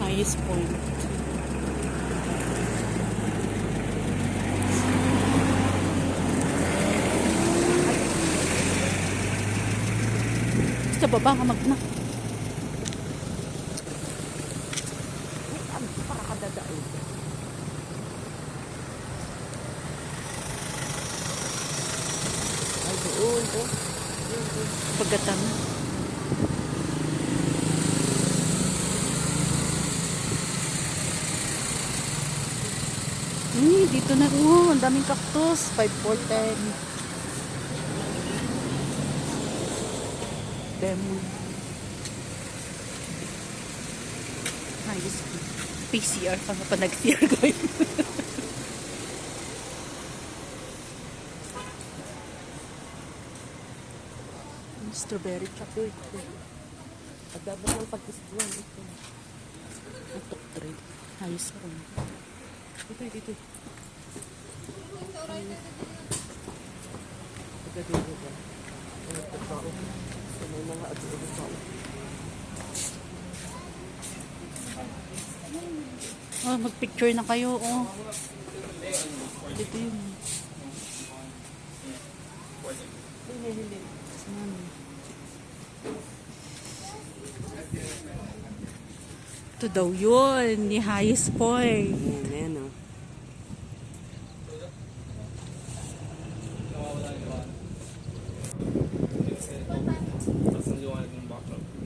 Highest point. Sa baba ka magna. Para kadadain. Ay, doon. Pagkatan. Dito na. Oh, ang daming cactus. 5-4-10. Lemon. Ayos. PCR ka nga pa nag-CR ko yun. Strawberry chocolate. Agaba ng pag-isbuan ito. Ang top 3. Ayos ko. Dito. Dito ba? Ano ito tao? Sa may mga ado-ado tao. Oh, mag-picture na kayo. Oh. Dito yun. Hindi. Saan? Ito daw yun. Ni highest point.